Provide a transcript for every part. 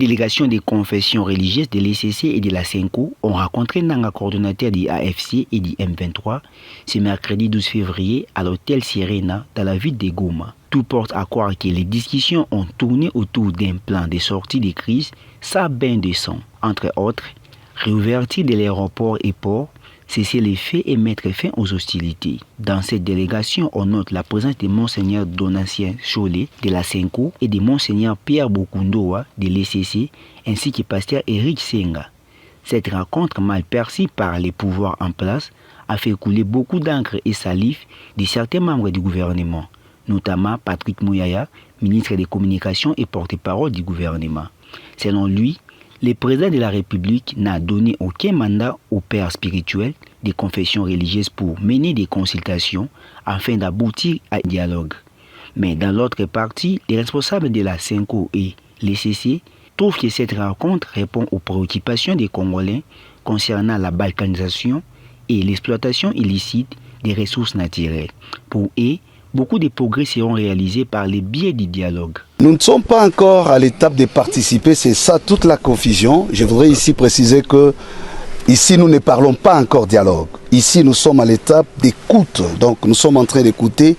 délégations des confessions religieuses de l'ECC et de la CENCO ont rencontré Nanga, coordonnateur du AFC et du M23, ce mercredi 12 février à l'hôtel Sirena dans la ville de Goma. Tout porte à croire que les discussions ont tourné autour d'un plan de sortie de crise sans bain de sang. Entre autres, réouverture de l'aéroport et port, cesser les faits et mettre fin aux hostilités. Dans cette délégation, on note la présence de Monseigneur Donatien Cholet de la CENCO et de Monseigneur Pierre Bokundoa de l'ECC ainsi que Pasteur Eric Senga. Cette rencontre mal perçue par les pouvoirs en place a fait couler beaucoup d'encre et salive de certains membres du gouvernement, notamment Patrick Mouyaya, ministre des Communications et porte-parole du gouvernement. Selon lui, le président de la République n'a donné aucun mandat aux pères spirituels des confessions religieuses pour mener des consultations afin d'aboutir à un dialogue. Mais dans l'autre partie, les responsables de la CENCO et l'ECC trouvent que cette rencontre répond aux préoccupations des Congolais concernant la balkanisation et l'exploitation illicite des ressources naturelles. Pour eux, beaucoup de progrès seront réalisés par le biais du dialogue. Nous ne sommes pas encore à l'étape de participer, c'est ça toute la confusion. Je voudrais ici préciser que ici nous ne parlons pas encore dialogue. Ici nous sommes à l'étape d'écoute, donc nous sommes en train d'écouter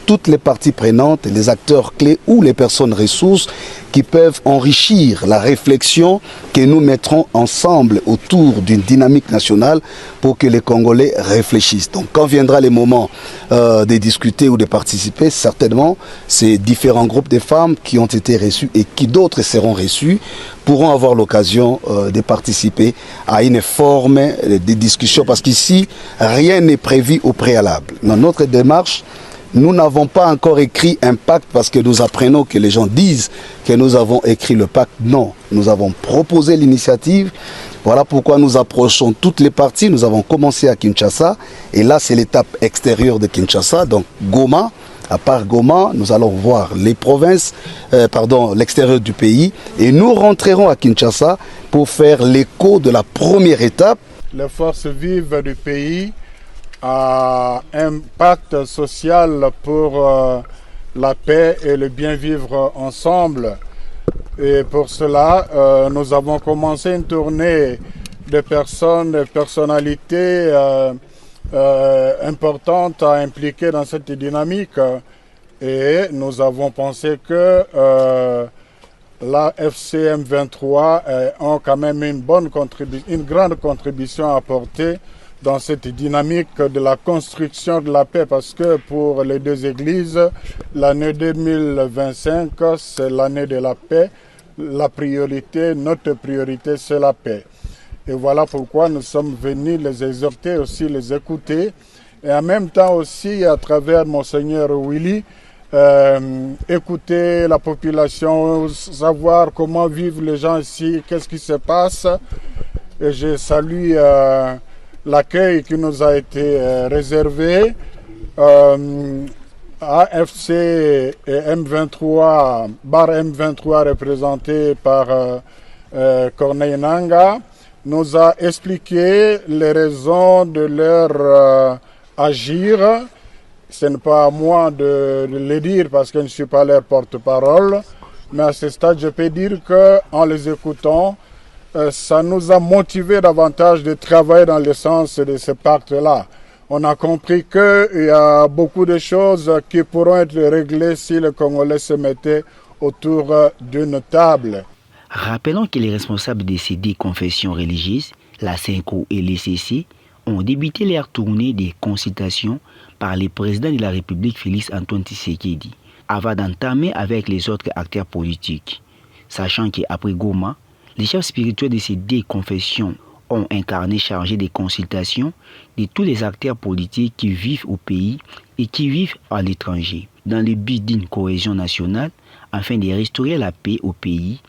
toutes les parties prenantes, les acteurs clés ou les personnes ressources qui peuvent enrichir la réflexion que nous mettrons ensemble autour d'une dynamique nationale pour que les Congolais réfléchissent. Donc quand viendra le moment de discuter ou de participer, certainement ces différents groupes de femmes qui ont été reçus et qui d'autres seront reçus pourront avoir l'occasion de participer à une forme de discussion parce qu'ici rien n'est prévu au préalable. Dans notre démarche, nous n'avons pas encore écrit un pacte parce que nous apprenons que les gens disent que nous avons écrit le pacte. Non, nous avons proposé l'initiative. Voilà pourquoi nous approchons toutes les parties. Nous avons commencé à Kinshasa et là c'est l'étape extérieure de Kinshasa, donc Goma. À part Goma, nous allons voir les provinces, l'extérieur du pays et nous rentrerons à Kinshasa pour faire l'écho de la première étape. Les forces vives du pays à un pacte social pour la paix et le bien vivre ensemble. Et pour cela, nous avons commencé une tournée de personnes, de personnalités importantes à impliquer dans cette dynamique. Et nous avons pensé que la FCM 23 ont quand même une grande contribution à apporter dans cette dynamique de la construction de la paix, parce que pour les deux églises, l'année 2025, c'est l'année de la paix. La priorité, notre priorité, c'est la paix. Et voilà pourquoi nous sommes venus les exhorter, aussi les écouter, et en même temps aussi, à travers Monseigneur Willy, écouter la population, savoir comment vivent les gens ici, qu'est-ce qui se passe. Et je salue l'accueil qui nous a été réservé. AFC et M23, bar M23 représenté par Corneille Nanga, nous a expliqué les raisons de leur agir. Ce n'est pas à moi de le dire parce que je ne suis pas leur porte-parole, mais à ce stade, je peux dire qu'en les écoutant, ça nous a motivé davantage de travailler dans le sens de ce pacte-là. On a compris qu'il y a beaucoup de choses qui pourront être réglées si les Congolais se mettaient autour d'une table. Rappelons que les responsables de ces deux confessions religieuses, la CENCO et l'ECC, ont débuté leur tournée de consultations par le président de la République Félix Antoine Tshisekedi, avant d'entamer avec les autres acteurs politiques. Sachant qu'après Goma, les chefs spirituels de ces deux confessions ont un carnet chargé des consultations de tous les acteurs politiques qui vivent au pays et qui vivent à l'étranger, dans le but d'une cohésion nationale afin de restaurer la paix au pays